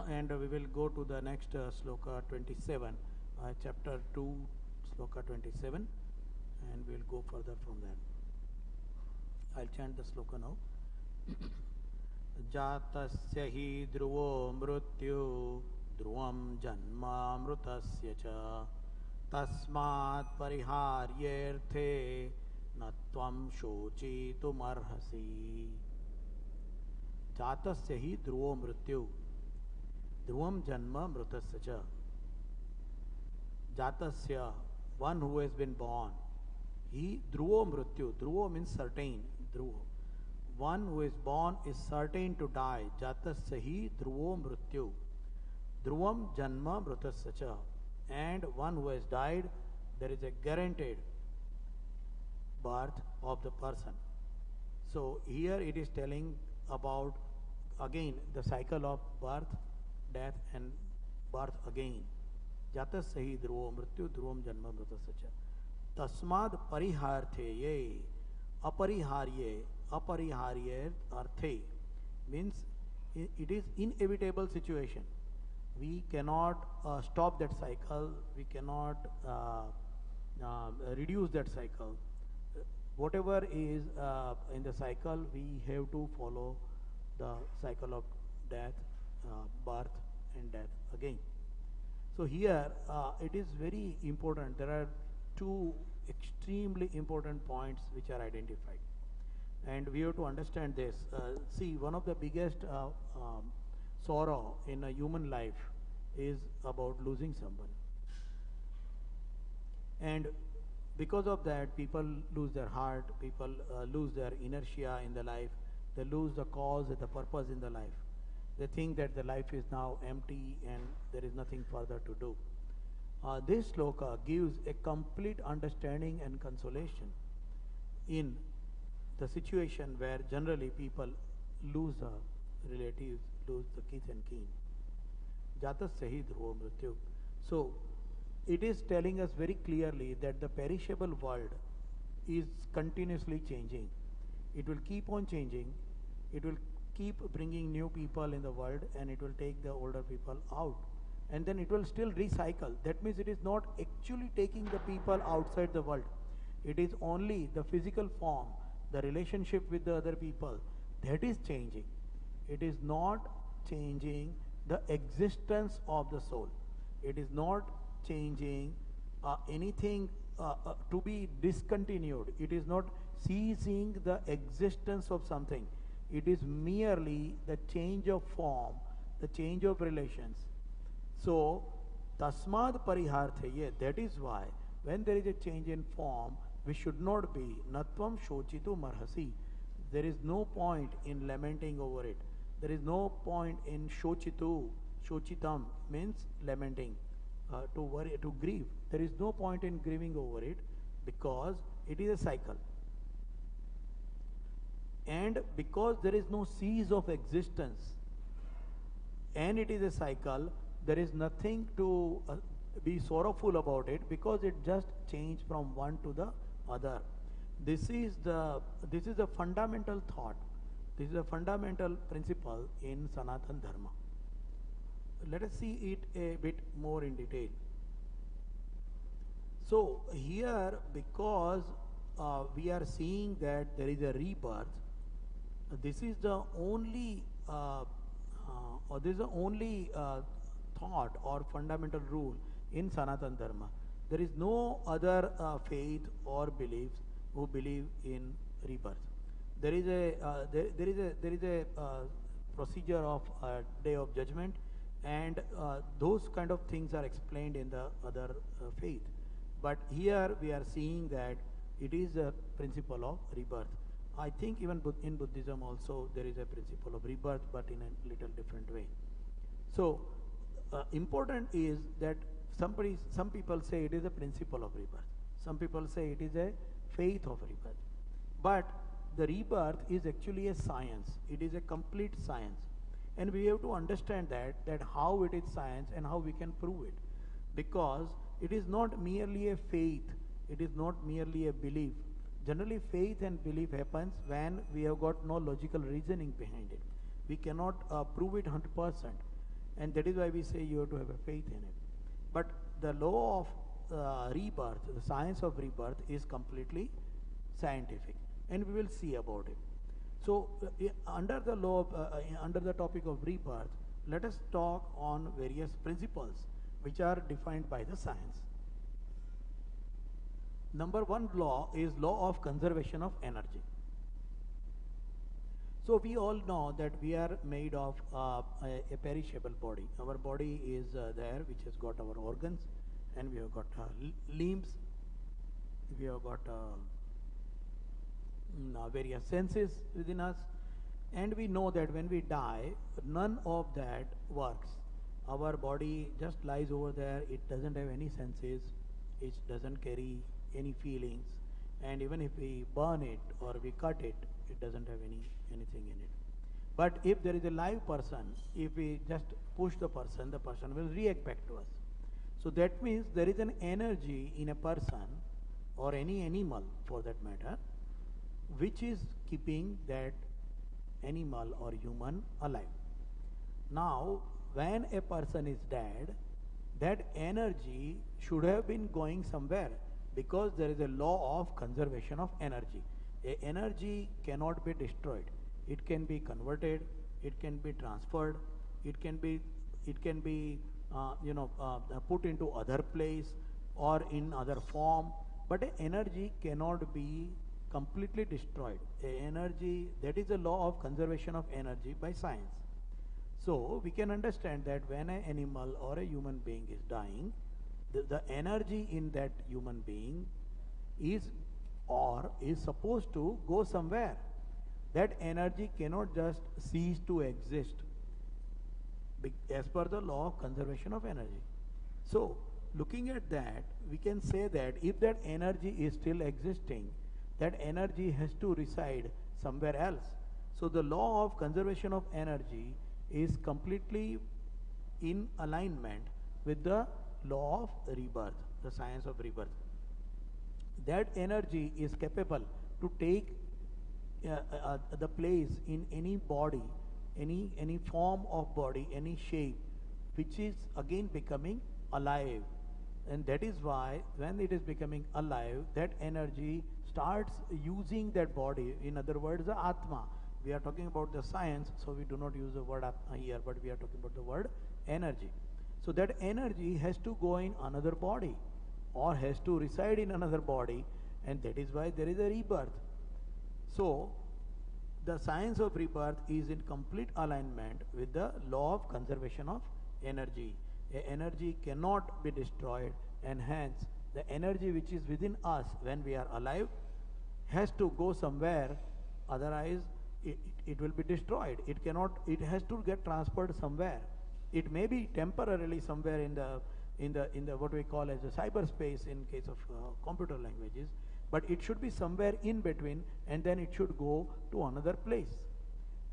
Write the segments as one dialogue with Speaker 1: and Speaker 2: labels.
Speaker 1: and we will go to the next sloka 27, chapter 2, sloka 27, and we'll go further from there. I'll chant the sloka now. जातस्य हि ध्रुवो मृत्यु ध्रुवं जन्मामृतस्य च तस्मात् परिहार्येऽर्थे न त्वं शोचितुमर्हसि. जातस्य हि ध्रुवो मृत्यु ध्रुवं जन्म मृतस्य च. Jatasya, one who has been born, he dhruvo mrityu. Dhruvo means certain. Dhruvo. One who is born is certain to die. Jatasya hi dhruvo mrityu. Dhruvam janma mritasya cha. And one who has died, there is a guaranteed birth of the person. So here it is telling about again the cycle of birth, death and birth again. जातस्य हि ध्रुवो मृत्यु ध्रुवम जन्म मृतस्य च तस्माद् परिहार्थे अपरिहार्ये अर्थे means it is inevitable situation. We cannot stop that cycle, we cannot reduce that cycle. Whatever is in the cycle, we have to follow the cycle of death, birth and death again. So here it is very important. There are two extremely important points which are identified, and we have to understand this. See, one of the biggest sorrow in a human life is about losing someone, and because of that, people lose their heart, people lose their inertia in the life, they lose the cause and the purpose in the life. They think that the life is now empty and there is nothing further to do. This sloka gives a complete understanding and consolation in the situation where generally people lose the relatives, lose the kith and kin. Jatasya hi dhruvo mrityu. So it is telling us very clearly that the perishable world is continuously changing. It will keep on changing. It will keep bringing new people in the world, and it will take the older people out, and then it will still recycle. That means it is not actually taking the people outside the world. It is only the physical form, the relationship with the other people, that is changing. It is not changing the existence of the soul. It is not changing anything to be discontinued. It is not ceasing the existence of something. It is merely the change of form, the change of relations. So, tasmad parihartheye, that is why when there is a change in form, we should not be natvam shochitu marhasi. There is no point in lamenting over it. There is no point in shochitu. Shochitam means lamenting, to worry, to grieve. There is no point in grieving over it because it is a cycle. And because there is no cease of existence and it is a cycle, there is nothing to be sorrowful about it because it just changed from one to the other. This is the fundamental thought. This is a fundamental principle in Sanatana Dharma. Let us see it a bit more in detail. So here, because we are seeing that there is a rebirth, this is the only thought or fundamental rule in Sanatana Dharma. There is no other faith or beliefs who believe in rebirth. There is a procedure of Day of Judgment, and those kind of things are explained in the other faith. But here we are seeing that it is a principle of rebirth. I think even in Buddhism also there is a principle of rebirth, but in a little different way. So important is that some people say it is a principle of rebirth. Some people say it is a faith of rebirth. But the rebirth is actually a science. It is a complete science. And we have to understand that how it is science and how we can prove it. Because it is not merely a faith. It is not merely a belief. Generally, faith and belief happens when we have got no logical reasoning behind it. We cannot prove it 100%. And that is why we say you have to have a faith in it. But the law of rebirth, the science of rebirth is completely scientific, and we will see about it. So under the law of, under the topic of rebirth, let us talk on various principles which are defined by the science. Number one law is law of conservation of energy. So we all know that we are made of a perishable body. Our body is there, which has got our organs, and we have got limbs, we have got various senses within us, and we know that when we die, none of that works. Our body just lies over there, it doesn't have any senses, it doesn't carry any feelings, and even if we burn it or we cut it, it doesn't have anything in it. But if there is a live person, if we just push the person will react back to us. So that means there is an energy in a person or any animal for that matter, which is keeping that animal or human alive. Now, when a person is dead, that energy should have been going somewhere, because there is a law of conservation of energy. Energy cannot be destroyed. It can be converted, it can be transferred, it can be put into other place or in other form, but energy cannot be completely destroyed. Energy, that is the law of conservation of energy by science. So we can understand that when an animal or a human being is dying, the energy in that human being is supposed to go somewhere. That energy cannot just cease to exist as per the law of conservation of energy. So looking at that, we can say that if that energy is still existing, that energy has to reside somewhere else. So the law of conservation of energy is completely in alignment with the law of rebirth, the science of rebirth. That energy is capable to take the place in any body, any form of body, any shape, which is again becoming alive. And that is why when it is becoming alive, that energy starts using that body. In other words, the Atma. We are talking about the science, so we do not use the word Atma here, but we are talking about the word energy. So that energy has to go in another body or has to reside in another body, and that is why there is a rebirth. So the science of rebirth is in complete alignment with the law of conservation of energy. Energy cannot be destroyed, and hence the energy which is within us when we are alive has to go somewhere, otherwise it will be destroyed. It has to get transferred somewhere. It may be temporarily somewhere in the what we call as the cyberspace in case of computer languages, but it should be somewhere in between, and then it should go to another place.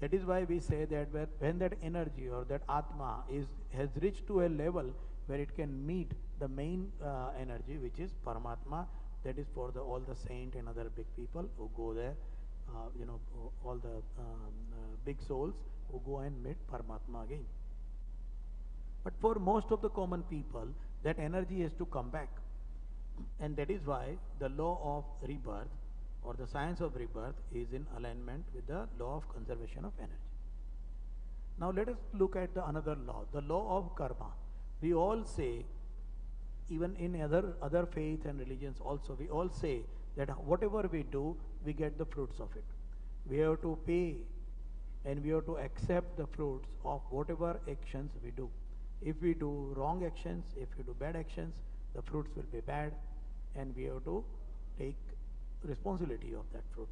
Speaker 1: That is why we say that when that energy or that Atma has reached to a level where it can meet the main energy, which is Paramatma, that is for all the saint and other big people who go there, all the big souls who go and meet Paramatma again. But for most of the common people, that energy has to come back. And that is why the law of rebirth or the science of rebirth is in alignment with the law of conservation of energy. Now let us look at another law, the law of karma. We all say, even in other faith and religions also, we all say that whatever we do, we get the fruits of it. We have to pay and we have to accept the fruits of whatever actions we do. If we do wrong actions, if we do bad actions, the fruits will be bad, and we have to take responsibility of that fruit.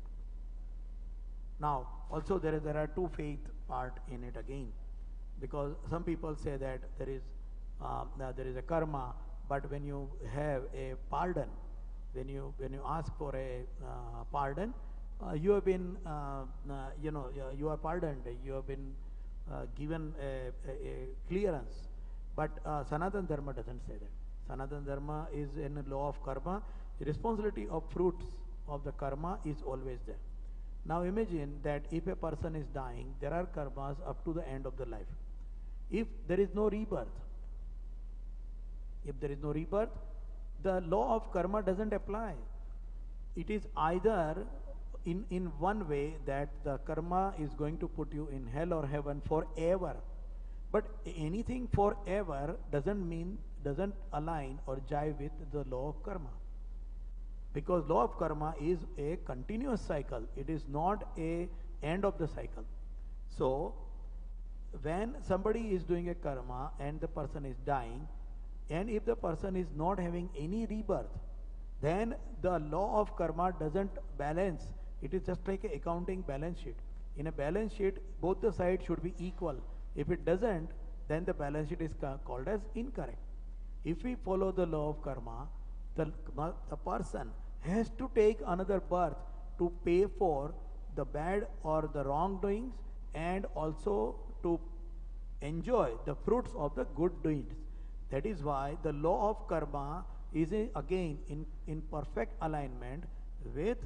Speaker 1: Now, also there are two faith part in it again, because some people say that there is a karma, but when you have a pardon, when you ask for a pardon, you have been you are pardoned, you have been given a clearance. But Sanatana Dharma doesn't say that. Sanatana Dharma is in the law of karma. The responsibility of fruits of the karma is always there. Now imagine that if a person is dying, there are karmas up to the end of the life. if there is no rebirth. If there is no rebirth, the law of karma doesn't apply. It is either in one way that the karma is going to put you in hell or heaven forever. But anything forever doesn't align or jive with the law of karma. Because law of karma is a continuous cycle. It is not a end of the cycle. So when somebody is doing a karma and the person is dying, and if the person is not having any rebirth, then the law of karma doesn't balance. It is just like an accounting balance sheet. In a balance sheet, both the sides should be equal. If it doesn't, then the balance sheet is called as incorrect. If we follow the law of karma, the person has to take another birth to pay for the bad or the wrongdoings, and also to enjoy the fruits of the good doings. That is why the law of karma is again in perfect alignment with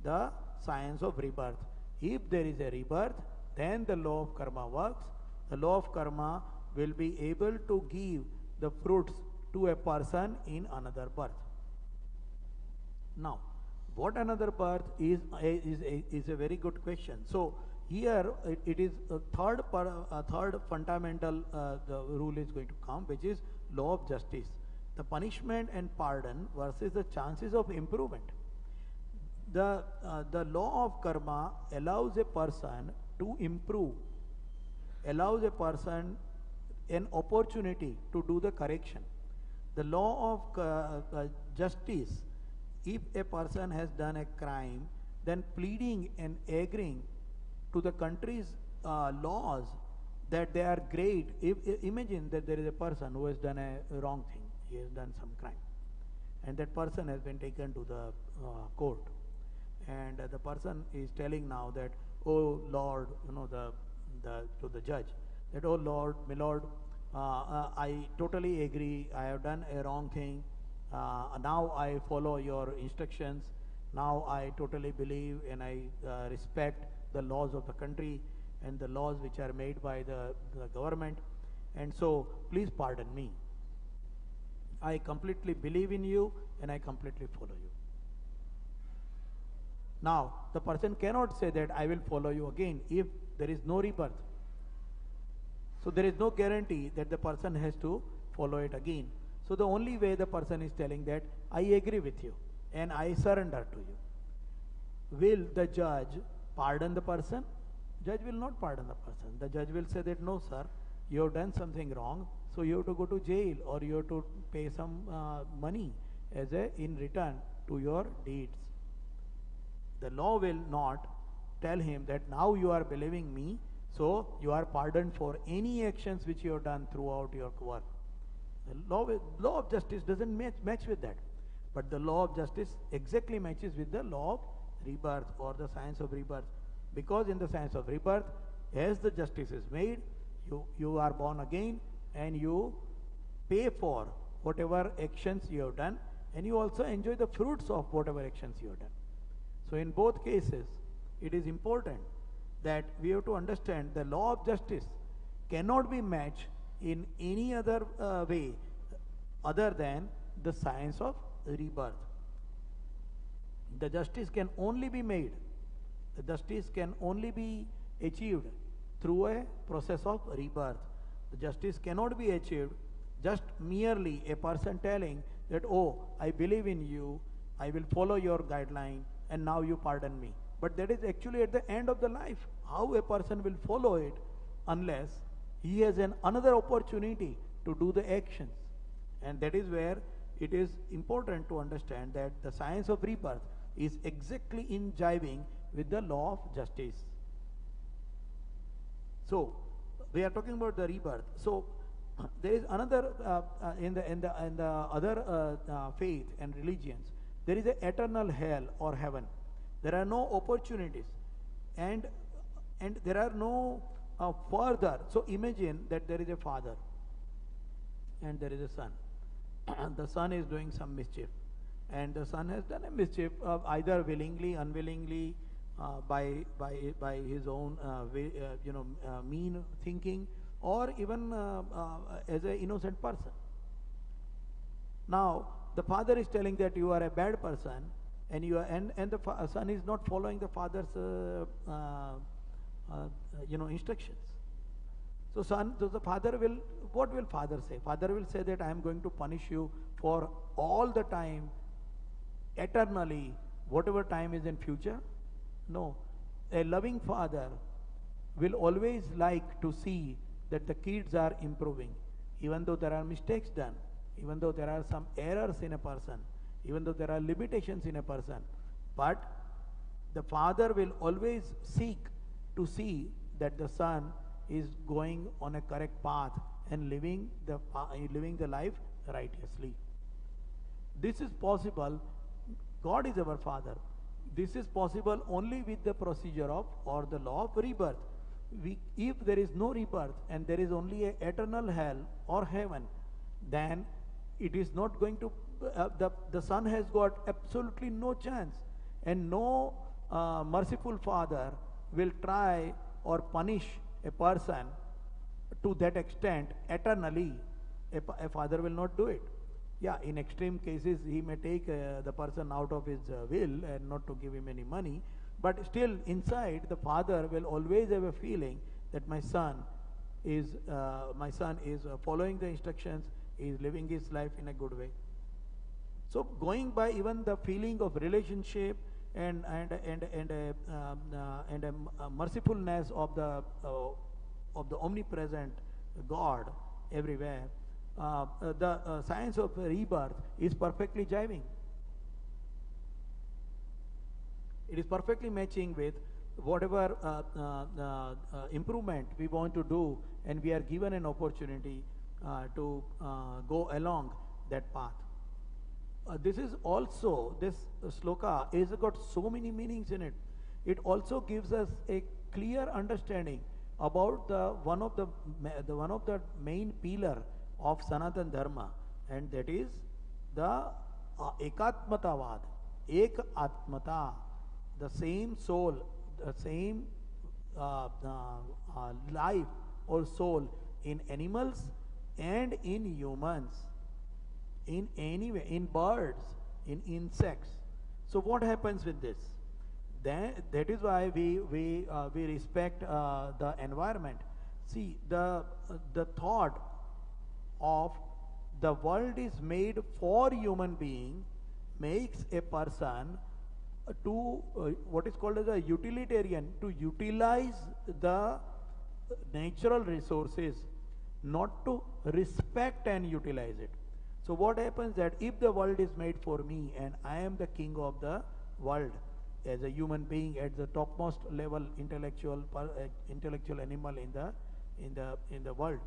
Speaker 1: the science of rebirth. If there is a rebirth, then the law of karma works. The law of karma will be able to give the fruits to a person in another birth. Now, what another birth is a very good question. So here it is a third fundamental the rule is going to come, which is law of justice. The punishment and pardon versus the chances of improvement. The law of karma allows a person to improve, allows a person an opportunity to do the correction. The law of justice, if a person has done a crime, then pleading and agreeing to the country's laws that they are great. Imagine that there is a person who has done a wrong thing, he has done some crime, and that person has been taken to the court, and the person is telling now that, oh Lord, to the judge, that, oh Lord, my Lord, I totally agree, I have done a wrong thing, now I follow your instructions, now I totally believe and I respect the laws of the country and the laws which are made by the government, and so please pardon me. I completely believe in you and I completely follow you. Now, the person cannot say that I will follow you again if there is no rebirth. So there is no guarantee that the person has to follow it again. So the only way the person is telling that I agree with you and I surrender to you. Will the judge pardon the person? Judge will not pardon the person. The judge will say that, no sir, you have done something wrong, so you have to go to jail or you have to pay some money as in return to your deeds. The law will not tell him that now you are believing me, so you are pardoned for any actions which you have done throughout your work. The law of justice doesn't match with that. But the law of justice exactly matches with the law of rebirth or the science of rebirth. Because in the science of rebirth, as the justice is made, you are born again and you pay for whatever actions you have done, and you also enjoy the fruits of whatever actions you have done. So in both cases, it is important that we have to understand the law of justice cannot be matched in any other way other than the science of rebirth. The justice can only be made, the justice can only be achieved through a process of rebirth. The justice cannot be achieved just merely a person telling that, oh, I believe in you, I will follow your guideline, and now you pardon me. But that is actually at the end of the life. How a person will follow it unless he has another opportunity to do the actions. And that is where it is important to understand that the science of rebirth is exactly in jiving with the law of justice. So we are talking about the rebirth. So there is another in the other faith and religions, there is an eternal hell or heaven. There are no opportunities, and there are no further. So imagine that there is a father and there is a son. The son is doing some mischief, and the son has done a mischief either willingly, unwillingly, by his own mean thinking, or even as an innocent person. Now, the father is telling that you are a bad person, and and the son is not following the father's instructions. So the father will, what will father say? Father will say that I am going to punish you for all the time, eternally, whatever time is in future. No, a loving father will always like to see that the kids are improving, even though there are mistakes done, even though there are some errors in a person, even though there are limitations in a person. But the father will always seek to see that the son is going on a correct path and living the life righteously. This is possible. God is our father. This is possible only with the procedure of, or the law of rebirth. If there is no rebirth and there is only an eternal hell or heaven, then it is not going to, the son has got absolutely no chance, and no merciful father will try or punish a person to that extent eternally. A father will not do it. Yeah, in extreme cases he may take the person out of his will and not to give him any money, but still inside the father will always have a feeling that my son is following the instructions, is living his life in a good way. So going by even the feeling of relationship and a mercifulness of the omnipresent God everywhere, the science of rebirth is perfectly jiving. It is perfectly matching with whatever improvement we want to do, and we are given an opportunity to go along that path. This sloka has got so many meanings in it. It also gives us a clear understanding about one of the main pillar of Sanatan Dharma, and that is the Ekatmatavad, Ek Atmata, the same soul, the same life or soul in animals and in humans, in in birds, in insects. So what happens with this? That is why we respect the environment. See, the thought of the world is made for human being makes a person to what is called as a utilitarian, to utilize the natural resources, not to respect and utilize it. So what happens that if the world is made for me and I am the king of the world as a human being at the topmost level, intellectual animal in the world,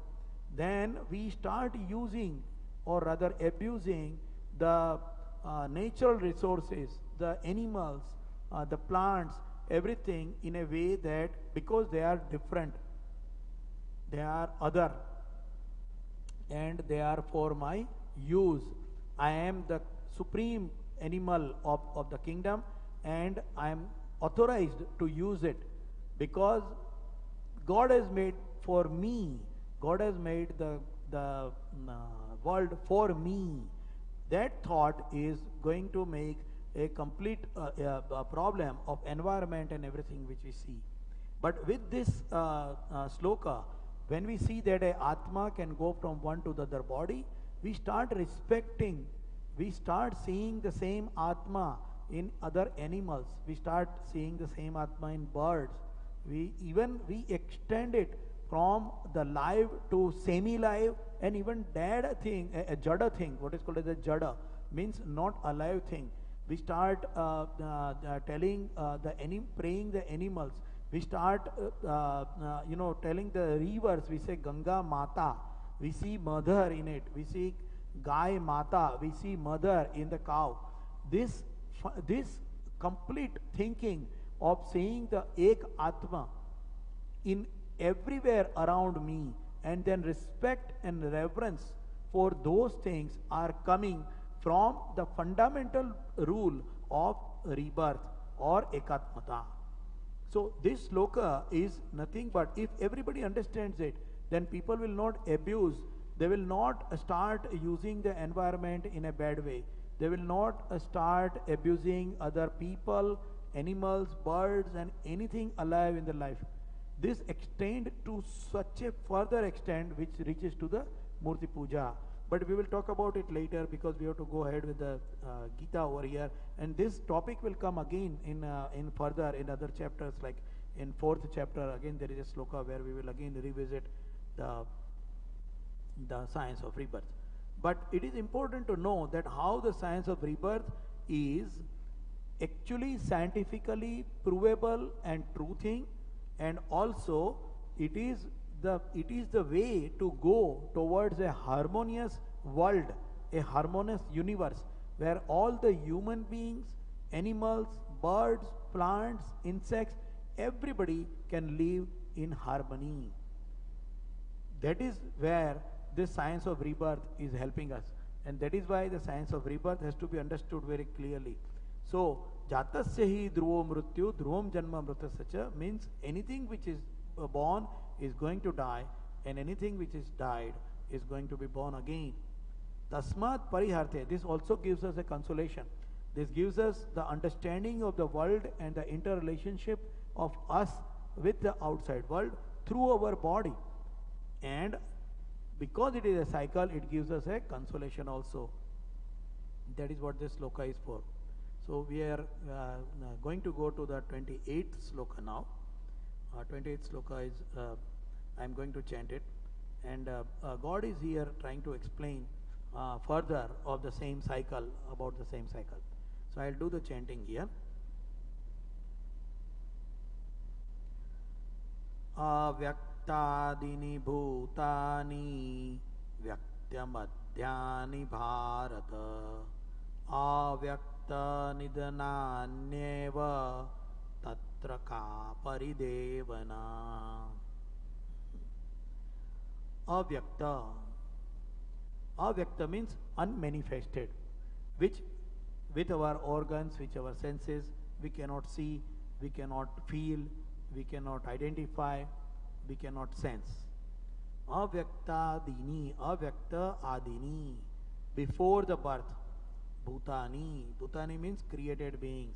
Speaker 1: then we start using, or rather abusing, the natural resources, the animals, the plants, everything in a way that because they are different, they are other, and they are for my use. I am the supreme animal of the kingdom, and I am authorized to use it because God has made for me. God has made the world for me. That thought is going to make a complete problem of environment and everything which we see. But with this sloka, when we see that a Atma can go from one to the other body, we start respecting, we start seeing the same Atma in other animals, we start seeing the same Atma in birds. We extend it from the live to semi-live, and even dead thing, a jada thing, what is called as a jada, means not alive thing. We start telling praying the animals. We start telling the rivers. We say Ganga Mata. We see mother in it. We see Gai Mata. We see mother in the cow. This complete thinking of saying the Ek Atma in everywhere around me, and then respect and reverence for those things are coming from the fundamental rule of rebirth or Ekatmata. So this sloka is nothing but, if everybody understands it, then people will not abuse. They will not start using the environment in a bad way. They will not start abusing other people, animals, birds, and anything alive in the life. This extend to such a further extent which reaches to the Murti Puja. But we will talk about it later because we have to go ahead with the Gita over here. And this topic will come again in further in other chapters, like in 4th chapter. Again, there is a sloka where we will again revisit the science of rebirth. But it is important to know that how the science of rebirth is actually scientifically provable and true thing, and also it is the way to go towards a harmonious world, a harmonious universe where all the human beings, animals, birds, plants, insects, everybody can live in harmony. That is where this science of rebirth is helping us, and that is why the science of rebirth has to be understood very clearly. So, jatasya hi dhruvo mrityu dhruvam janma mritasya means anything which is born is going to die, and anything which is died is going to be born again. Tasmat pariharte, this also gives us a consolation. This gives us the understanding of the world and the interrelationship of us with the outside world through our body. And because it is a cycle, it gives us a consolation also. That is what this sloka is for. So we are going to go to the 28th sloka now. 28th sloka is, I am going to chant it. And God is here trying to explain further of the same cycle, about the same cycle. So I will do the chanting here. Avyaktaadini bhutani vyaktamadhyani bharata avyakta nidananyeva tatra ka paridevana. Avyakta. Avyakta means unmanifested, which with our organs, which our senses, we cannot see, we cannot feel, we cannot identify, we cannot sense. Avyakta dini, avyakta adini, before the birth. Bhutani, Bhutani means created beings.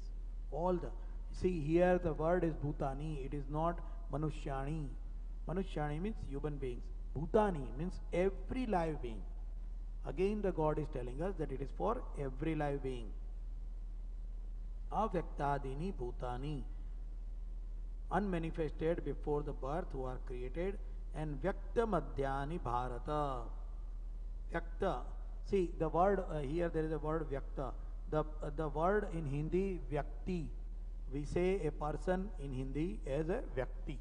Speaker 1: All the, see here the word is Bhutani, it is not Manushyani. Manushyani means human beings. Bhutani means every live being. Again the God is telling us that it is for every live being. Avyaktadini Bhutani, unmanifested before the birth who are created, and Vyakta Madhyani Bharata. Vyakta, see the word here there is a word Vyakta. The word in Hindi Vyakti. We say a person in Hindi as a Vyakti.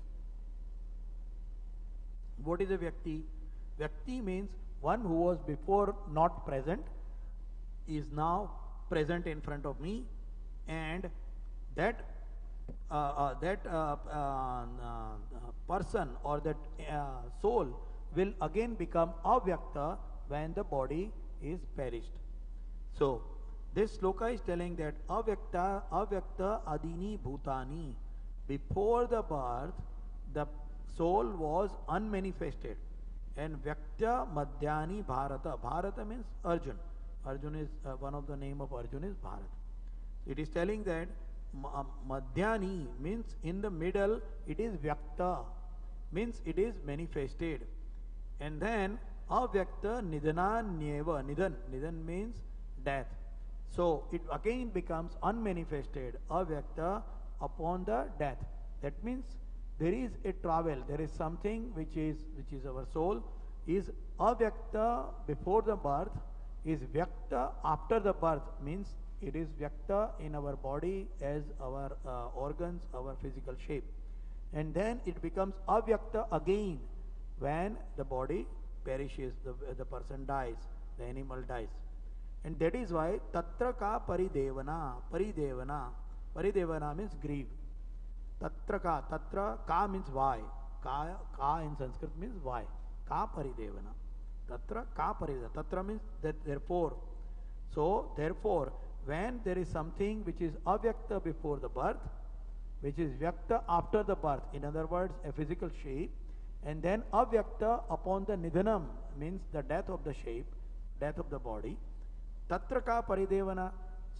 Speaker 1: What is a Vyakti? Vyakti means one who was before not present is now present in front of me, and that person or that soul will again become avyakta when the body is perished. So this sloka is telling that avyakta adini bhutani, before the birth the soul was unmanifested, and vyakta madhyani bharata. Bharata means Arjun. Arjun is one of the name of Arjun is Bharat. It is telling that madhyani means in the middle, it is vyakta, means it is manifested. And then avyakta nidananyeva, nidan means death. So it again becomes unmanifested, avyakta upon the death. That means there is a travel, there is something which is our soul, is avyakta before the birth, is vyakta after the birth, means it is vyakta in our body as our organs, our physical shape. And then it becomes avyakta again when the body perishes, the person dies, the animal dies. And that is why tatra ka paridevana, paridevana means grieve. Tatra ka means why. Ka in Sanskrit means why. Ka paridevana. Tatra ka paridevana. Tatra means that therefore. So therefore, when there is something which is avyakta before the birth, which is vyakta after the birth, in other words, a physical shape, And then avyakta upon the nidhanam means the death of the shape, death of the body. Tatra ka paridevana.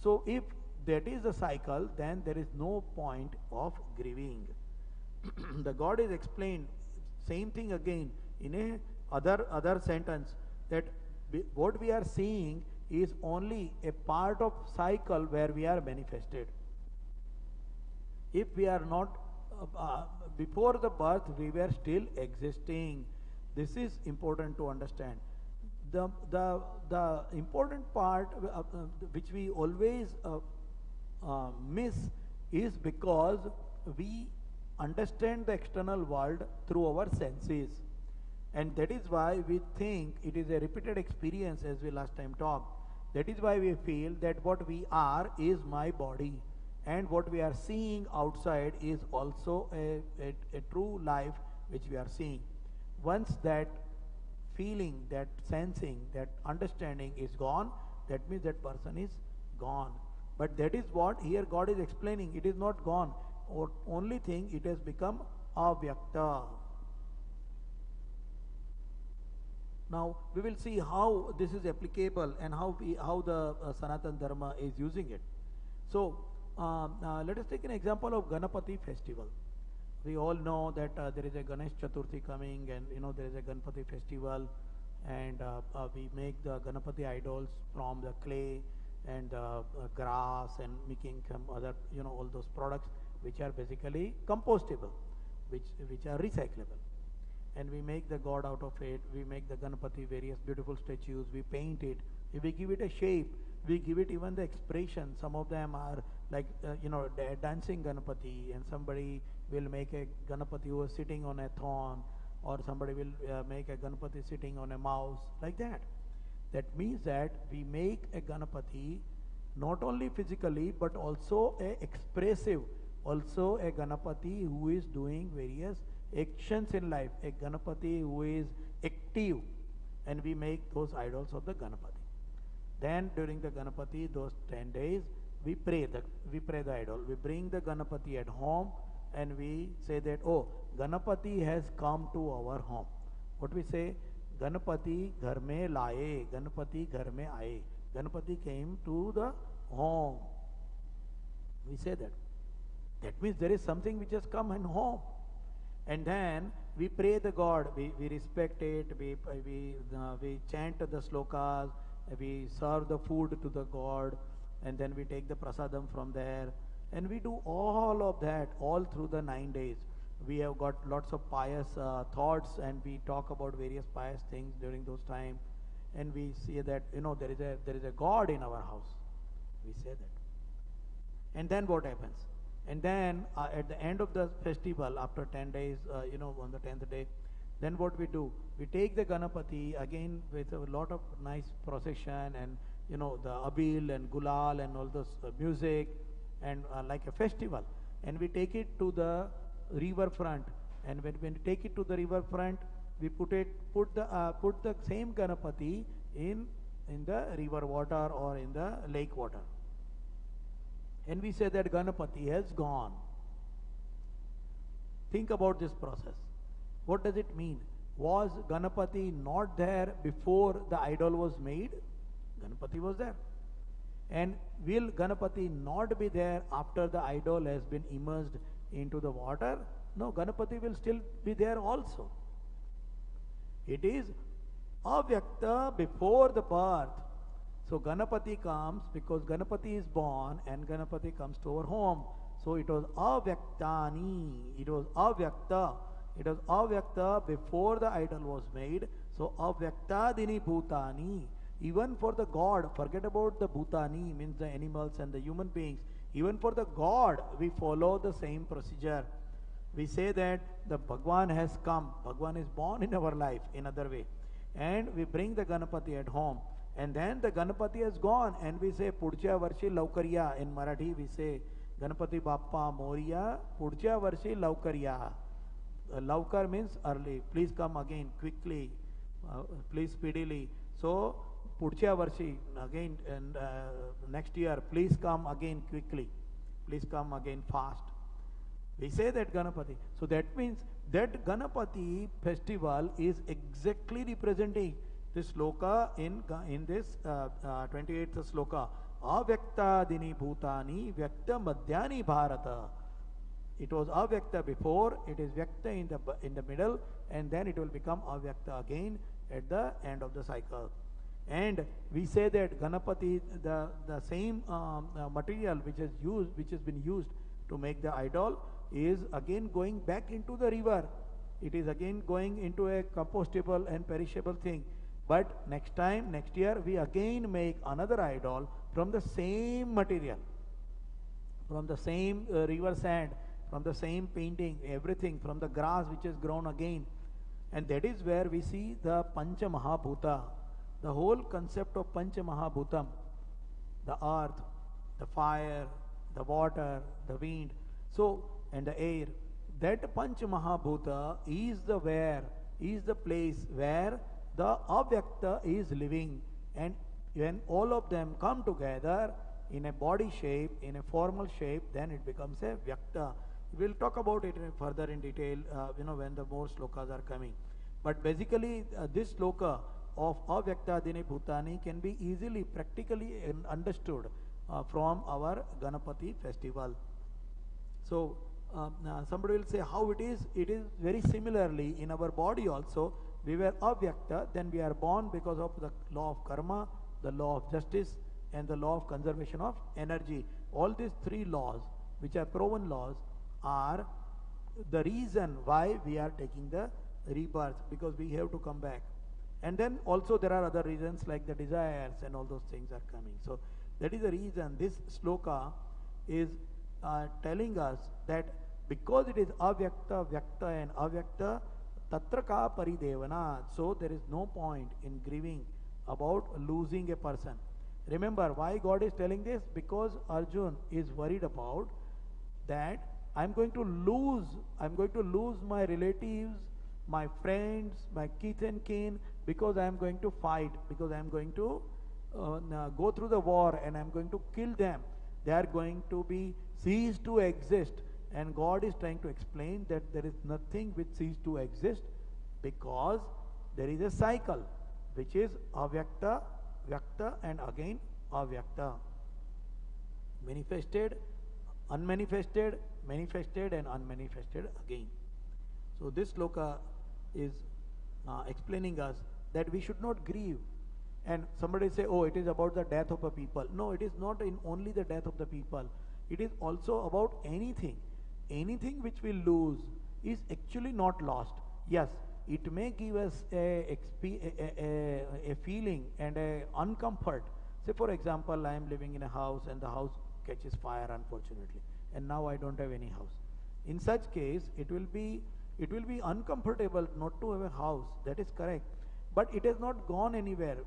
Speaker 1: So if that is the cycle, then there is no point of grieving. The God is explained same thing again in a other sentence, that what we are seeing is only a part of cycle where we are manifested. If we are not before the birth, we were still existing. This is important to understand. The important part which we always miss is because we understand the external world through our senses, and that is why we think it is a repeated experience, as we last time talked. That is why we feel that what we are is my body, and what we are seeing outside is also a true life which we are seeing. Once that feeling, that sensing, that understanding is gone, that means that person is gone. But that is what here God is explaining. It is not gone. Or only thing, it has become avyakta. Now we will see how this is applicable and how the Sanatana Dharma is using it. So let us take an example of Ganapati festival. We all know that there is a Ganesh Chaturthi coming, and there is a Ganapati festival, and we make the Ganapati idols from the clay and grass, and making some other all those products which are basically compostable, which are recyclable. And we make the god out of it. We make the Ganapati various beautiful statues. We paint it. We give it a shape. We give it even the expression. Some of them are like dancing Ganapati, and somebody will make a Ganapati who is sitting on a thorn, or somebody will make a Ganapati sitting on a mouse, like that. That means that we make a Ganapati not only physically but also a expressive, also a Ganapati who is doing various actions in life, a Ganapati who is active, and we make those idols of the Ganapati. Then during the Ganapati, those 10 days, we pray the idol. We bring the Ganapati at home, and we say that, oh, Ganapati has come to our home. What we say? Ganapati ghar mein laaye, Ganapati ghar mein aaye. Ganapati came to the home. We say that. That means there is something which has come in home. And then we pray the God, we respect it, we chant the slokas, we serve the food to the God, and then we take the prasadam from there, and we do all of that all through the 9 days. We have got lots of pious thoughts, and we talk about various pious things during those times, and we say that there is a God in our house. We say that. And then what happens? And then at the end of the festival, after 10 days, on the 10th day, then what we do? We take the Ganapati again with a lot of nice procession, and the abil and gulal and all those music, and like a festival. And we take it to the river front. And when we take it to the river front, we put the same Ganapati in the river water or in the lake water. And we say that Ganapati has gone. Think about this process. What does it mean? Was Ganapati not there before the idol was made? Ganapati was there. And will Ganapati not be there after the idol has been immersed into the water? No, Ganapati will still be there also. It is avyakta before the birth. So Ganapati comes because Ganapati is born, and Ganapati comes to our home. So it was avyaktani. It was avyakta. It was avyakta before the idol was made. So avyaktadini bhutani. Even for the God, forget about the bhutani, means the animals and the human beings. Even for the God, we follow the same procedure. We say that the Bhagwan has come. Bhagwan is born in our life in other way. And we bring the Ganapati at home. And then the Ganapati has gone, and we say Pudcha Varshi Laukariya. In Marathi we say Ganapati Bappa Moriya, Pudcha Varshi Laukariya. Laukar means early. Please come again quickly. Please speedily. So Pudcha Varshi again, and next year please come again quickly. Please come again fast. We say that Ganapati. So that means That Ganapati festival is exactly representing this sloka in this 28th sloka. Avyakta dini bhutani vyakta madhyani bharata. It was avyakta before, it is vyakta in the middle, and then it will become avyakta again at the end of the cycle. And we say that Ganapati, the same material which has been used to make the idol, is again going back into the river. It is again going into a compostable and perishable thing. But next year, we again make another idol from the same material, from the same river sand, from the same painting, everything, from the grass which has grown again. And that is where we see the Pancha Mahabhuta, the whole concept of Pancha Mahabhutam, the earth, the fire, the water, the wind, and the air. That Pancha Mahabhuta is the place where the Avyakta is living. And when all of them come together in a body shape, in a formal shape, then it becomes a Vyakta. We'll talk about it further in detail, when the more slokas are coming. But basically, this sloka of Avyakta Dini Bhutani can be easily, practically understood from our Ganapati festival. So, somebody will say how it is. It is very similarly in our body also. We were Avyakta, then we are born because of the law of karma, the law of justice, and the law of conservation of energy. All these three laws, which are proven laws, are the reason why we are taking the rebirth, because we have to come back. And then also there are other reasons like the desires and all those things are coming. So that is the reason this sloka is telling us that because it is avyakta, vyakta and avyakta, tatra ka paridevana. So there is no point in grieving about losing a person. Remember why God is telling this? Because Arjun is worried about that I'm going to lose my relatives, my friends, my kith and kin, because I am going to fight, because I am going to go through the war and I am going to kill them. They are going to be cease to exist. And God is trying to explain that there is nothing which cease to exist, because there is a cycle which is avyakta, vyakta and again avyakta. Manifested, unmanifested, manifested and unmanifested again. So this sloka is explaining us that we should not grieve. And somebody say, oh, it is about the death of a people. No, it is not in only the death of the people. It is also about anything. Anything which we lose is actually not lost. Yes, it may give us a feeling and a uncomfort. Say for example, I am living in a house and the house catches fire, unfortunately, and now I don't have any house. In such case, it will be uncomfortable not to have a house. That is correct. But it has not gone anywhere,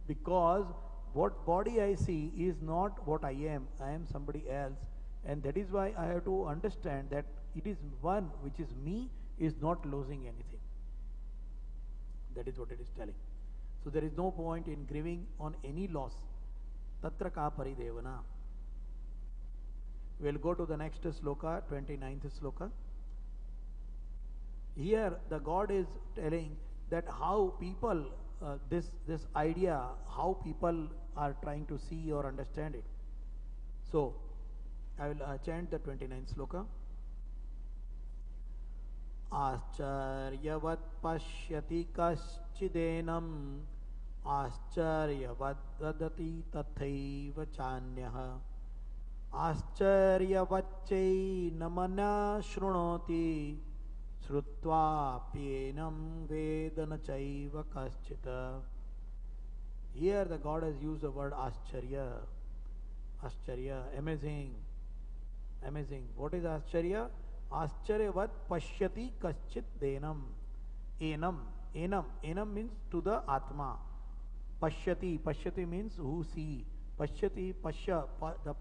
Speaker 1: because what body I see is not what I am. I am somebody else. And that is why I have to understand that it is one which is me is not losing anything. That is what it is telling. So there is no point in grieving on any loss. Tatra ka paridevana. We will go to the next sloka, 29th sloka. Here the God is telling that how people, this idea, how people are trying to see or understand it. So I will chant the 29th sloka. Ascharyavat pashyati kaschidenam ascharyavat vadati tathaiva chanyaha ascharyavatchai namana shrunoti shrutva pyenam vedana chaiva kaschita. Here the God has used the word ascharya. Ascharya, amazing, amazing. What is ascharya? Ascharyavat pashyati kaschit denam. Enam means to the Atma. Pashyati means who see. The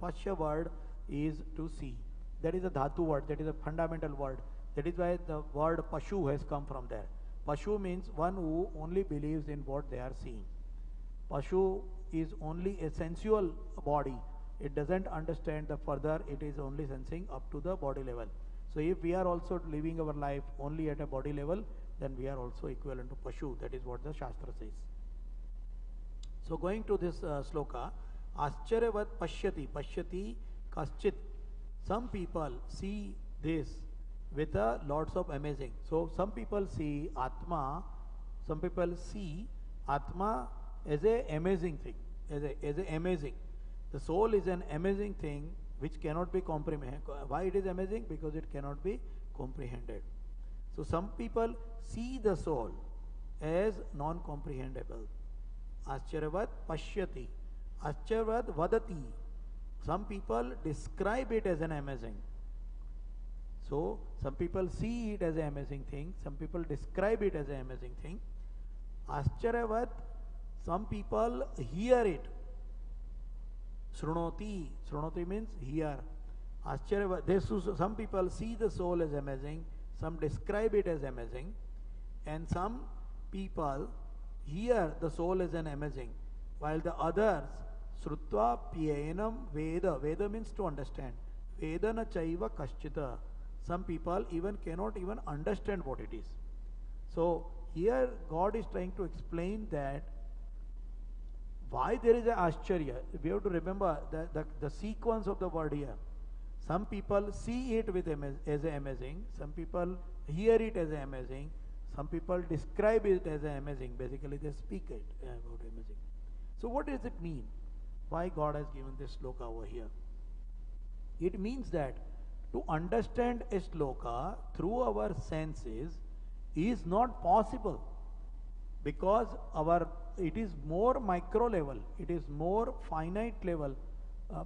Speaker 1: pasya word is to see. That is a dhatu word, that is a fundamental word. That is why the word pashu has come from there. Pashu means one who only believes in what they are seeing. Pashu is only a sensual body. It doesn't understand the further, it is only sensing up to the body level. So if we are also living our life only at a body level, then we are also equivalent to Pashu. That is what the Shastra says. So going to this sloka, Ascharyavat Pashyati, Pashyati Kaschit. Some people see this with lots of amazing. So some people see Atma, some people see Atma as a amazing thing, as a amazing. The soul is an amazing thing which cannot be comprehended. Why it is amazing? Because it cannot be comprehended. So some people see the soul as non-comprehendable. Ascharyavat Pashyati, Ascharyavat Vadati. Some people describe it as an amazing. So some people see it as an amazing thing, some people describe it as an amazing thing. Ascharyavat, some people hear it. Srunoti, Srunoti means hear. Ascharyavat, some people see the soul as amazing, some describe it as amazing, and some people hear the soul as an amazing, while the others, Srutva Pyenam Veda, Veda means to understand, Vedana Chaiva Kaschita, some people even cannot even understand what it is. So here God is trying to explain that why there is a Ascharya. We have to remember the sequence of the word here. Some people see it with as amazing, some people hear it as amazing, some people describe it as amazing. Basically they speak it about amazing. So what does it mean? Why God has given this sloka over here? It means that to understand a sloka through our senses is not possible, because it is more micro level, it is more finite level,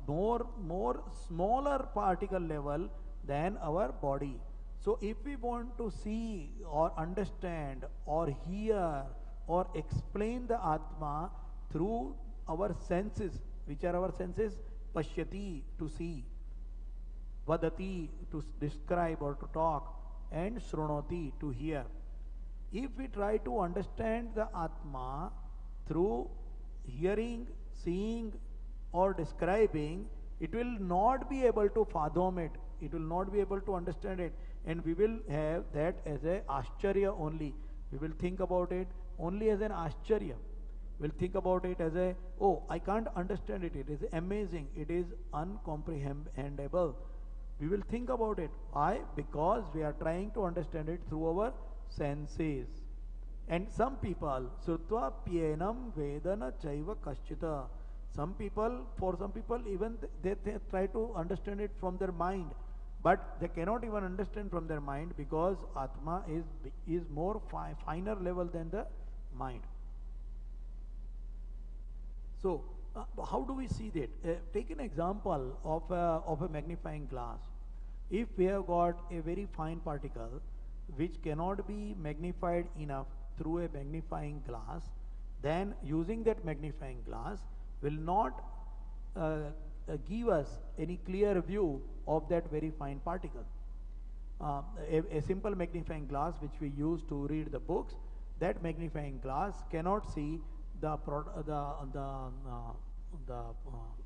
Speaker 1: more smaller particle level than our body. So if we want to see or understand or hear or explain the Atma through our senses, which are our senses? Pashyati, to see, Vadati, to describe or to talk, and Srunoti, to hear. If we try to understand the Atma through hearing, seeing or describing, it will not be able to fathom it, it will not be able to understand it, and we will have that as a Ascharya only. We will think about it only as an Ascharya. We'll think about it as a, oh, I can't understand it, it is amazing, it is uncomprehendable. We will think about it. Why? Because we are trying to understand it through our senses. And some people, Srutva Pyenam Vedana Chaiva Kaschita. For some people, even they try to understand it from their mind. But they cannot even understand from their mind, because Atma is more finer level than the mind. So, how do we see that? Take an example of a magnifying glass. If we have got a very fine particle which cannot be magnified enough through a magnifying glass, then using that magnifying glass will not give us any clear view of that very fine particle. A simple magnifying glass which we use to read the books, that magnifying glass cannot see the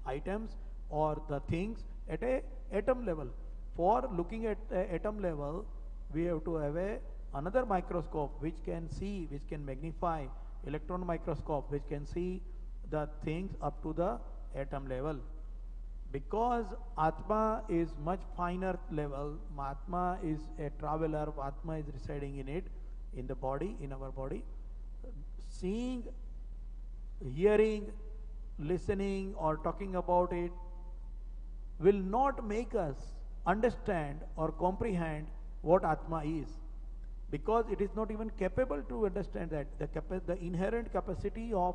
Speaker 1: items or the things at a atom level. For looking at the atom level, we have to have another microscope which can see, which can magnify, electron microscope which can see the things up to the atom level. Because Atma is much finer level, Atma is a traveler, Atma is residing in it, in the body, in our body. Seeing, hearing, listening or talking about it will not make us understand or comprehend what Atma is, because it is not even capable to understand that. The inherent capacity of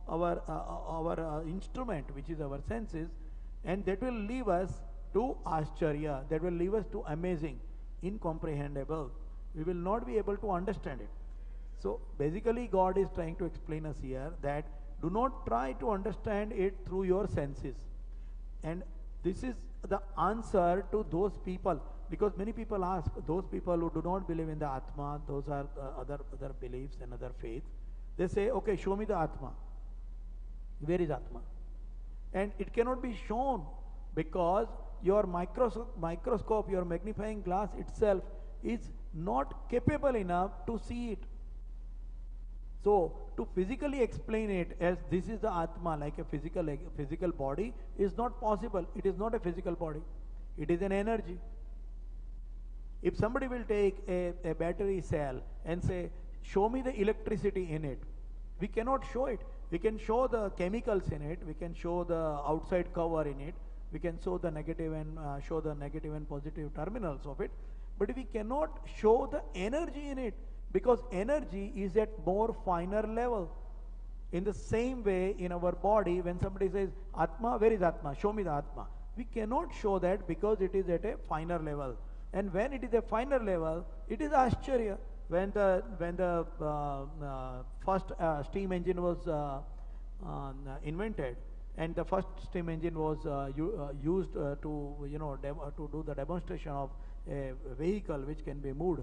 Speaker 1: our instrument, which is our senses, and that will leave us to Ascharya, that will leave us to amazing, incomprehensible. We will not be able to understand it. So basically God is trying to explain us here that do not try to understand it through your senses. And this is the answer to those people, because many people ask, those people who do not believe in the Atma, those are other beliefs and other faiths, they say, okay, show me the Atma. Where is Atma? And it cannot be shown, because your microscope, your magnifying glass itself is not capable enough to see it. So, to physically explain it as this is the Atma, like a physical body, is not possible. It is not a physical body. It is an energy. If somebody will take a battery cell and say, show me the electricity in it, we cannot show it. We can show the chemicals in it, we can show the outside cover in it, we can show the negative and positive terminals of it, but we cannot show the energy in it, because energy is at more finer level. In the same way, in our body, when somebody says, Atma, where is Atma? Show me the Atma. We cannot show that because it is at a finer level. And when it is a finer level, it is Ascharya. When the first steam engine was invented, and the first steam engine was used to do the demonstration of a vehicle which can be moved,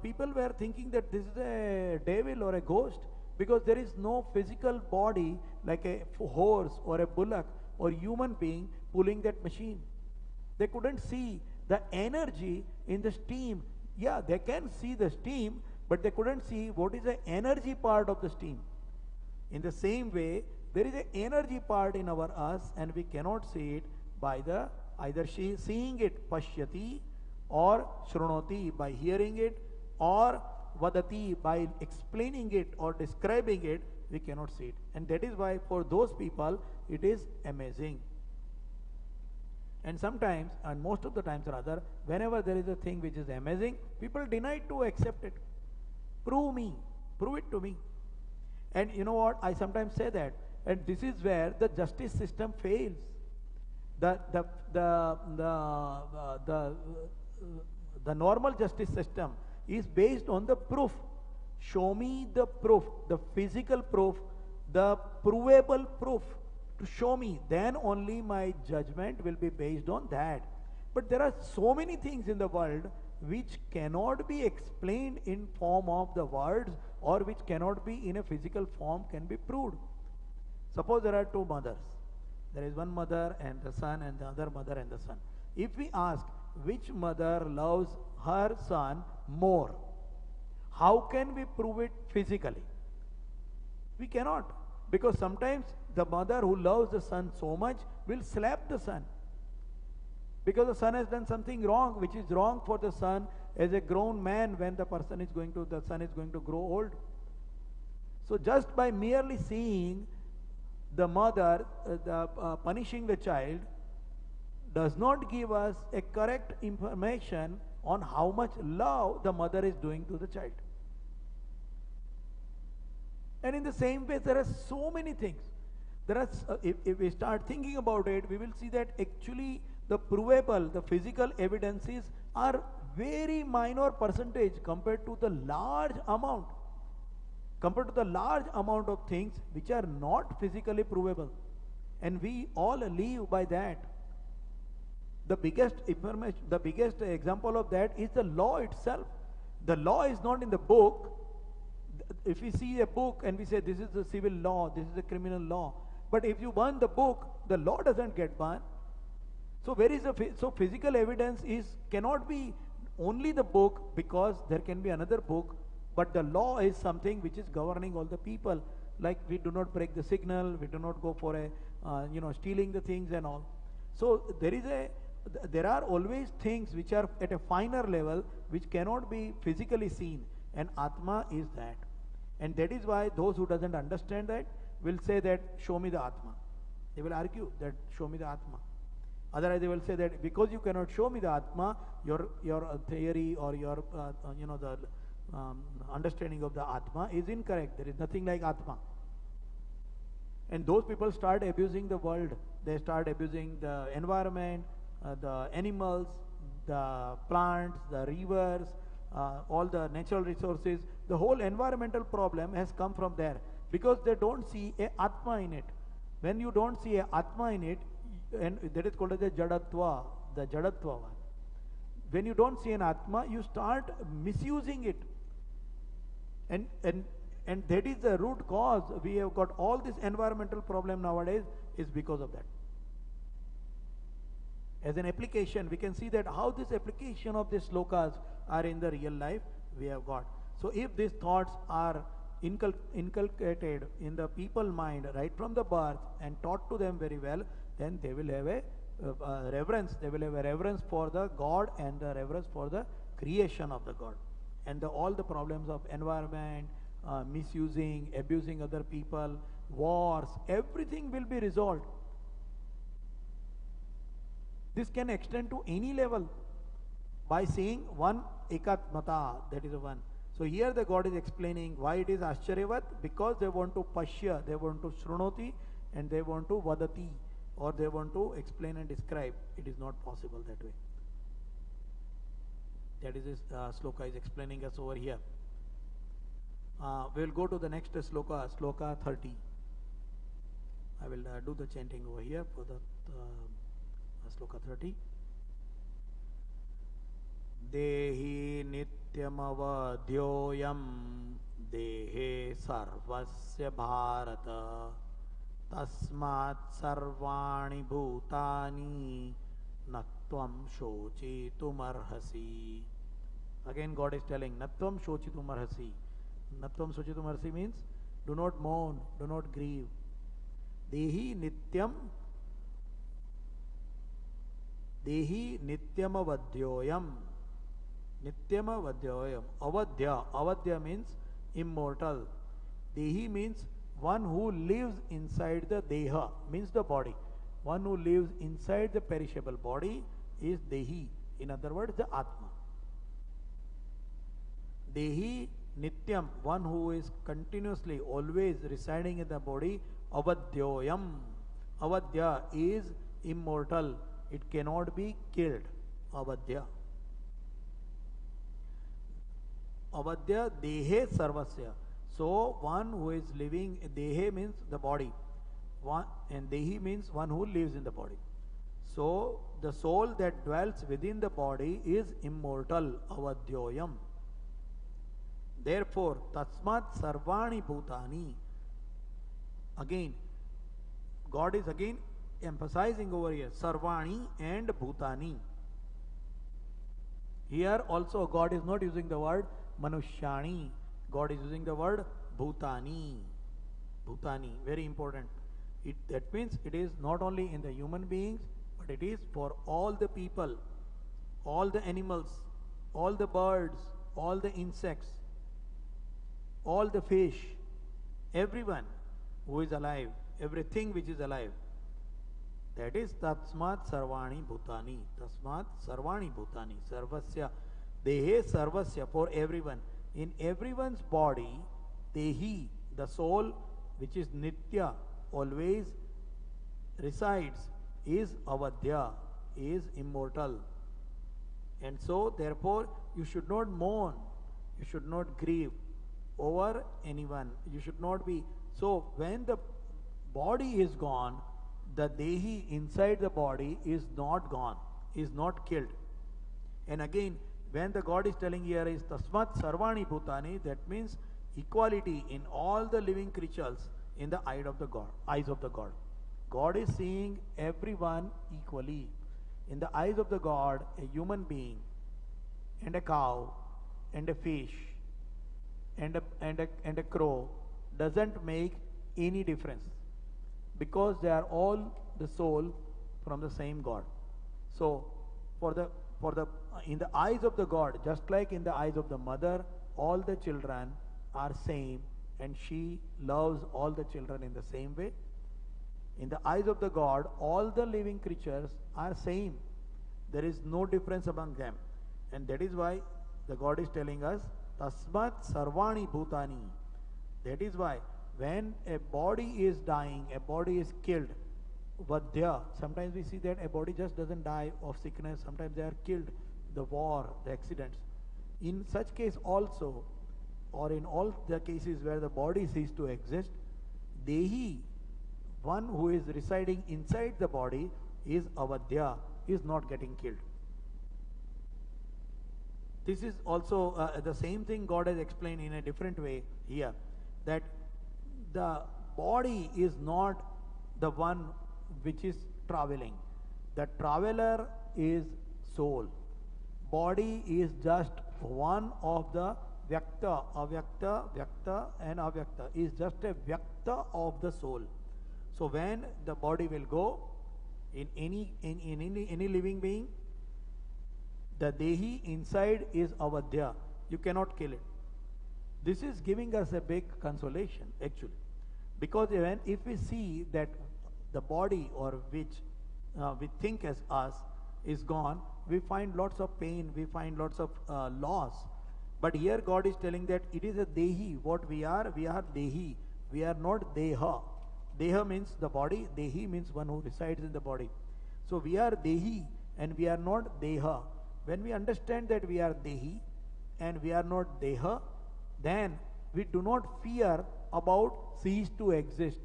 Speaker 1: people were thinking that this is a devil or a ghost, because there is no physical body like a horse or a bullock or human being pulling that machine. They couldn't see the energy in the steam. Yeah, they can see the steam, but they couldn't see what is the energy part of the steam. In the same way, there is an energy part in our us, and we cannot see it by the either seeing it, pashyati, or shrunoti, by hearing it, or vadati, by explaining it or describing it. We cannot see it. And that is why for those people it is amazing. And sometimes, and most of the times rather, whenever there is a thing which is amazing, people deny to accept it. Prove it to me. And you know what, I sometimes say that, and this is where the justice system fails. The normal justice system is based on the proof. Show me the proof, the physical proof, the provable proof. To show me, then only my judgment will be based on that. But there are so many things in the world which cannot be explained in form of the words, or which cannot be in a physical form can be proved. Suppose there are two mothers. There is one mother and the son, and the other mother and the son. If we ask which mother loves her son more, how can we prove it physically? We cannot, because sometimes the mother who loves the son so much will slap the son, because the son has done something wrong, which is wrong for the son as a grown man when the son is going to grow old. So just by merely seeing the mother punishing the child does not give us a correct information on how much love the mother is doing to the child. And in the same way, there are so many things. If we start thinking about it, we will see that actually the provable, the physical evidences are very minor percentage compared to the large amount of things which are not physically provable. And we all live by that. The biggest example of that is the law itself. The law is not in the book. If we see a book and we say this is the civil law, this is the criminal law, but if you burn the book, the law doesn't get burned. So where is so physical evidence cannot be only the book, because there can be another book, but the law is something which is governing all the people. Like we do not break the signal, we do not go for stealing the things and all. So there are always things which are at a finer level which cannot be physically seen, and Atma is that. And that is why those who doesn't understand that will say that show me the Atma. They will argue that show me the Atma. Otherwise they will say that because you cannot show me the Atma, your theory or your the understanding of the Atma is incorrect. There is nothing like Atma. And those people start abusing the world. They start abusing the environment, the animals, the plants, the rivers, all the natural resources. The whole environmental problem has come from there, because they don't see a Atma in it. When you don't see a Atma in it, and that is called as the Jadatva one. When you don't see an Atma, you start misusing it. And that is the root cause. We have got all this environmental problem nowadays is because of that. As an application, we can see that how this application of these slokas are in the real life we have got. So if these thoughts are inculcated in the people mind right from the birth and taught to them very well, then they will have a reverence. They will have a reverence for the God and the reverence for the creation of the God. And all the problems of environment, misusing, abusing other people, wars, everything will be resolved. This can extend to any level by saying one ekatmata, that is a one. So here the God is explaining why it is Ascharyavat, because they want to pashya, they want to shrunoti, and they want to vadati, or they want to explain and describe. It is not possible that way. That is this sloka is explaining us over here. We will go to the next sloka, sloka 30. I will do the chanting over here for the sloka 30. Dehi nityamavadhyoyam dehe sarvasya bharata tasmat sarvani bhutani natvam shochitumarhasi. Again God is telling natvam shochitumarhasi. Natvam shochitumarhasi means do not mourn, do not grieve. Dehi nityam avadhyoyam. Nityam avadhyoyam. Avadhya means immortal. Dehi means one who lives inside the deha, means the body. One who lives inside the perishable body is dehi. In other words, the atma. Dehi nityam, one who is continuously, always residing in the body. Avadhyoyam. Avadhya is immortal. It cannot be killed. Avadhya. Avadhya dehe sarvasya. So one who is living, dehe means the body. And dehi means one who lives in the body. So the soul that dwells within the body is immortal. Avadhyoyam. Therefore, tasmat sarvani bhutani. Again, God is again emphasizing over here sarvani and bhutani. Here also God is not using the word manushyani. God is using the word bhutani. Bhutani, very important. That means it is not only in the human beings, but it is for all the people, all the animals, all the birds, all the insects, all the fish, everyone who is alive, everything which is alive. That is Tasmat Sarvani Bhutani. Tasmat Sarvani Bhutani. Sarvasya. Dehe Sarvasya, for everyone. In everyone's body, Dehi, the soul which is Nitya, always resides, is Avadhya, is immortal. And so, therefore, you should not mourn, you should not grieve over anyone. You should not be. So, when the body is gone, the Dehi inside the body is not gone, is not killed. And again, when the God is telling here is Tasmat Sarvani Bhutani, that means equality in all the living creatures in the eyes of the God. God is seeing everyone equally. In the eyes of the God, a human being and a cow and a fish and a crow doesn't make any difference, because they are all the soul from the same God. So in the eyes of the God, just like in the eyes of the mother, all the children are same, and she loves all the children in the same way. In the eyes of the God, all the living creatures are same. There is no difference among them. And that is why the God is telling us, Tasmat Sarvani Bhutani. That is why when a body is dying, a body is killed, Vadhya, sometimes we see that a body just doesn't die of sickness, sometimes they are killed, the war, the accidents. In such case also, or in all the cases where the body ceases to exist, Dehi, one who is residing inside the body, is Avadhya, is not getting killed. This is also the same thing God has explained in a different way here, that the body is not the one which is traveling. The traveler is soul. Body is just one of the Vyakta, Avyakta, Vyakta and Avyakta is just a Vyakta of the soul. So when the body will go, in any living being, the Dehi inside is Avadhya. You cannot kill it. This is giving us a big consolation actually. Because even if we see that the body or which we think as us is gone, we find lots of pain, we find lots of loss. But here God is telling that it is a Dehi. What we are Dehi. We are not Deha. Deha means the body, Dehi means one who resides in the body. So we are Dehi and we are not Deha. When we understand that we are Dehi and we are not Deha, then we do not fear about cease to exist.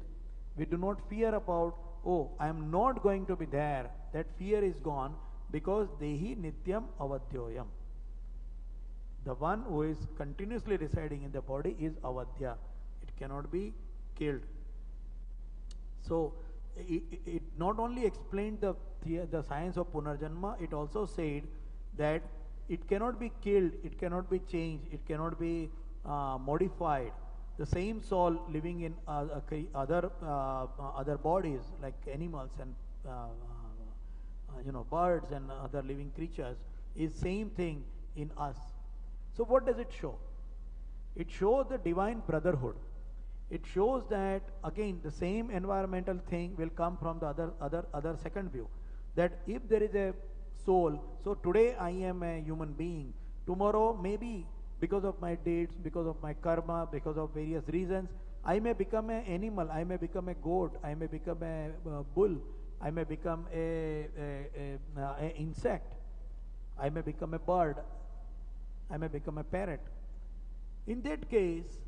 Speaker 1: We do not fear about, oh, I am not going to be there. That fear is gone because Dehi Nityam Avadhyoyam. The one who is continuously residing in the body is Avadhya. It cannot be killed. So it not only explained the science of Punarjanma, it also said that it cannot be killed, it cannot be changed, it cannot be modified. The same soul living in other bodies like animals and birds and other living creatures is same thing in us. So what does it show? It shows the divine brotherhood. It shows that again the same environmental thing will come from the other second view. That if there is a soul, so today I am a human being, tomorrow maybe because of my deeds, because of my karma, because of various reasons, I may become an animal, I may become a goat, I may become a bull, I may become a insect, I may become a bird, I may become a parrot. In that case,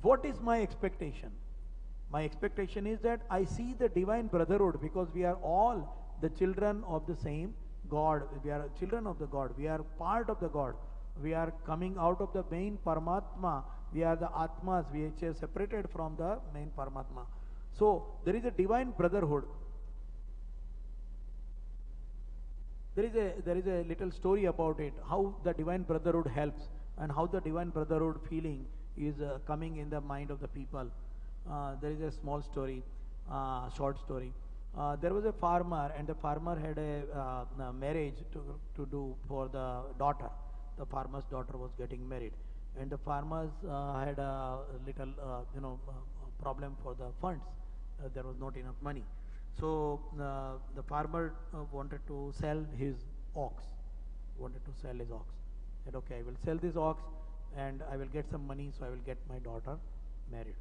Speaker 1: what is my expectation? My expectation is that I see the divine brotherhood because we are all the children of the same God. We are children of the God. We are part of the God. We are coming out of the main Paramatma. We are the Atmas which are separated from the main Paramatma. So there is a divine brotherhood. There is a little story about it, how the divine brotherhood helps and how the divine brotherhood feeling is coming in the mind of the people. There is a small story, short story. There was a farmer and the farmer had a marriage to do for the daughter. The farmer's daughter was getting married and the farmers had a little problem for the funds. There was not enough money. So the farmer wanted to sell his ox. Said, okay, I will sell this ox and I will get some money, so I will get my daughter married.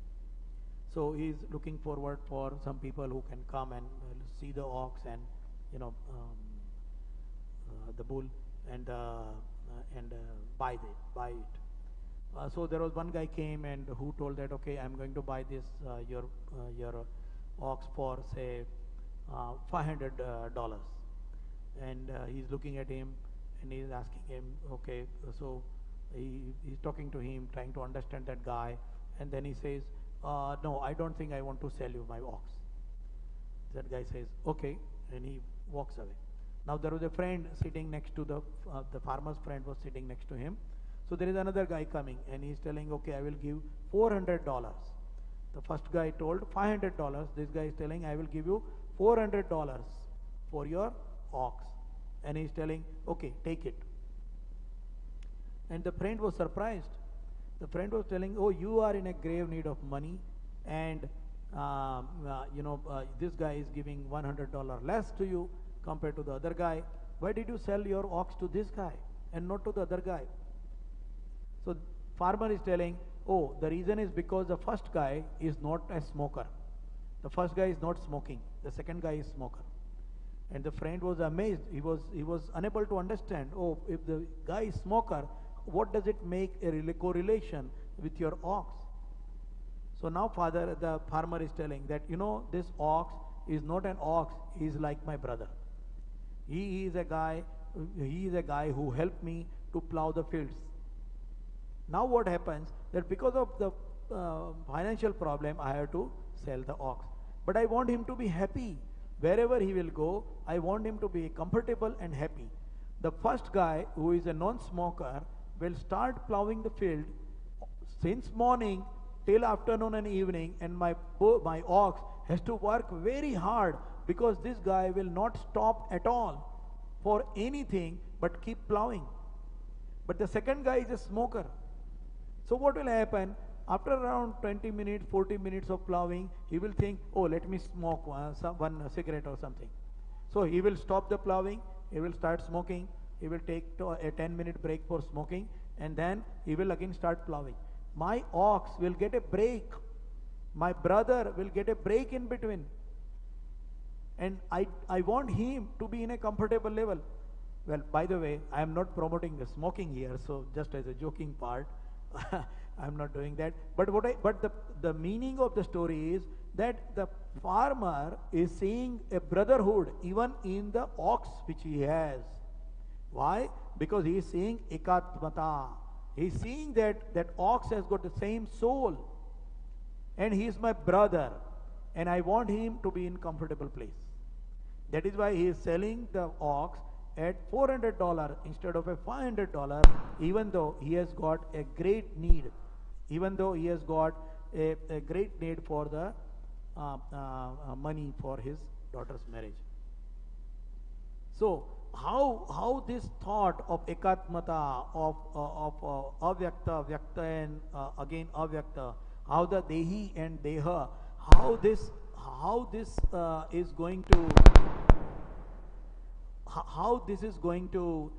Speaker 1: So he is looking forward for some people who can come and see the ox and the bull and buy it. So there was one guy came and who told that, okay, I am going to buy this your ox for say $500, and he's looking at him and he's asking him, okay, so he's talking to him, trying to understand that guy, and then he says, no, I don't think I want to sell you my ox. That guy says, okay, and he walks away. Now there was a friend sitting next to the farmer's friend was sitting next to him. So there is another guy coming and he's telling, okay, I will give $400. The first guy told $500. This guy is telling, I will give you $400 for your ox. And he's telling, okay, take it. And the friend was surprised. The friend was telling, oh, you are in a grave need of money and this guy is giving $100 less to you compared to the other guy. Why did you sell your ox to this guy and not to the other guy? So farmer is telling, oh, the reason is because the first guy is not a smoker. The first guy is not smoking. The second guy is smoker. And the friend was amazed. He was unable to understand, oh, if the guy is smoker, what does it make a correlation with your ox? So now the farmer is telling that, this ox is not an ox, he is like my brother. He is a guy who helped me to plow the fields. Now what happens, that because of the financial problem, I have to sell the ox. But I want him to be happy Wherever he will go, I want him to be comfortable and happy. The first guy who is a non-smoker will start plowing the field since morning till afternoon and evening, and my ox has to work very hard because this guy will not stop at all for anything but keep plowing. But the second guy is a smoker. So what will happen? After around 20 minutes, 40 minutes of plowing, he will think, oh, let me smoke one cigarette or something. So he will stop the plowing, he will start smoking, he will take a 10-minute break for smoking, and then he will again start plowing. My ox will get a break. My brother will get a break in between. And I want him to be in a comfortable level. Well, by the way, I am not promoting the smoking here, so just as a joking part, I am not doing that. But the meaning of the story is that the farmer is seeing a brotherhood even in the ox which he has. Why? Because he is seeing ekatmata. He is seeing that ox has got the same soul, and he is my brother, and I want him to be in comfortable place. That is why he is selling the ox at $400 instead of a $500, even though he has got a great need, even though he has got a great need for the money for his daughter's marriage. So how this thought of ekatmata, of avyakta, vyakta, and again avyakta, how the dehi and deha, how this is going to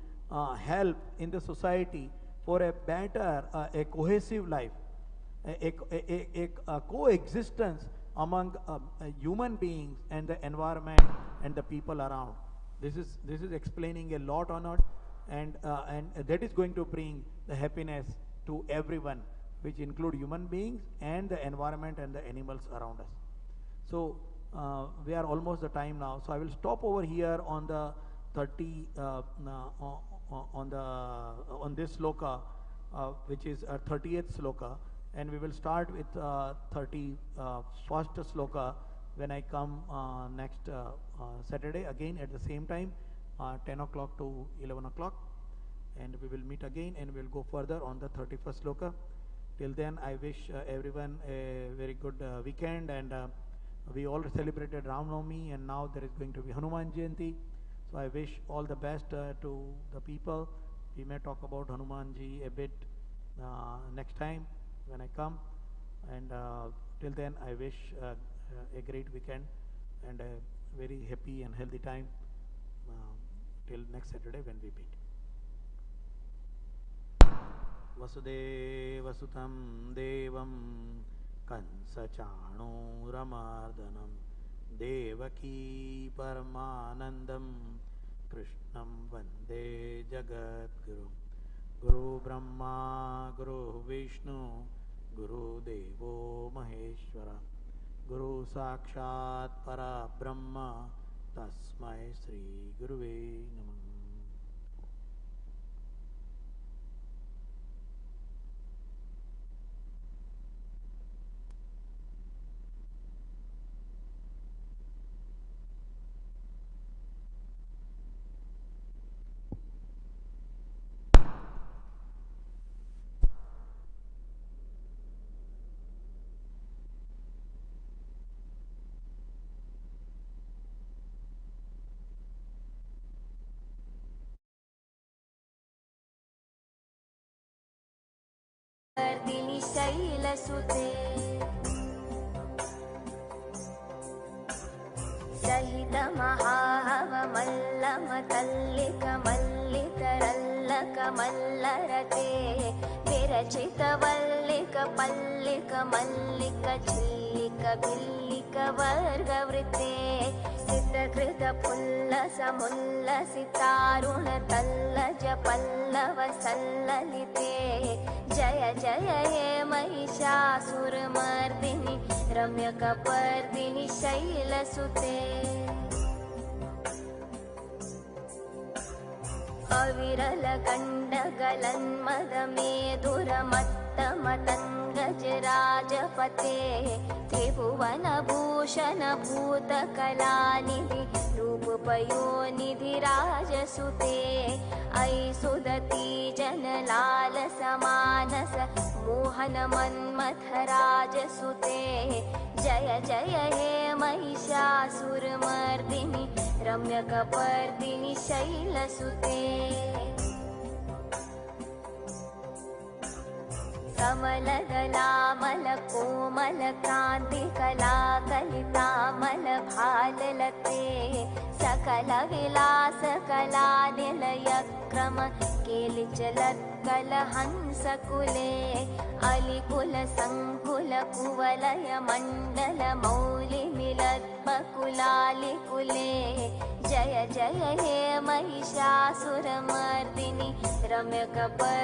Speaker 1: help in the society for a better, a cohesive life, a coexistence among human beings and the environment and the people around. This is explaining a lot on it, and that is going to bring the happiness to everyone, which include human beings and the environment and the animals around us. So we are almost the time now, so I will stop over here on the 30 on this sloka, which is a 30th sloka, and we will start with 31st sloka when I come next Saturday again at the same time, 10 o'clock to 11 o'clock, and we will meet again and we will go further on the 31st sloka. Till then, I wish everyone a very good weekend, and we all celebrated Ram Navami, and now there is going to be Hanuman Jayanti. So I wish all the best to the people. We may talk about Hanumanji a bit next time when I come, and till then I wish a great weekend and a very happy and healthy time till next Saturday when we meet. Vasudevasutam devam Kansachanuramardanam Devaki Paramanandam Krishnam Vande Jagadguru. Guru Brahma Guru Vishnu Guru Devo Maheshwara Guru Sakshat Para Brahma Tasmai Sri Guruve Namah.
Speaker 2: वर्दिनि शैलसुते सहित महाहवमल्लमतल्लिक मल्लितरल्लक मल्लरते विरचित वल्लिक पल्लिक मल्लिक चिल्लिक भिल्लिक वर्गवृते सितकृत पुल्लसमुल्लसितारुण तल्लज पल्लव सल्ललिते जय जय हे महिषासुरमर्दिनि रम्यकपर्दिनि शैलसुते अविरल गण्डगलन्मदमेधुरमत्तमतङ्ग गजराजपते त्रिभुवनभूषण भूतकलानिधि रूपपयोनिधि राजसुते अयि सुदती जनलालसमानस मोहन मन्मथ राजसुते जय जय हे महिषासुरमर्दिनि रम्यकपर्दिनि शैलसुते कमलदलामलकोमलकान्तिकलाकलितामलभाललते सकलविलासकलानिलयक्रम केलिचलत्कलहंसकुले अलिकुलसङ्कुलकुवलयमण्डलमौलिमिलद्बकुलालिकुले जय जय हे महिषासुरमर्दिनि रम्यकपर्दिनि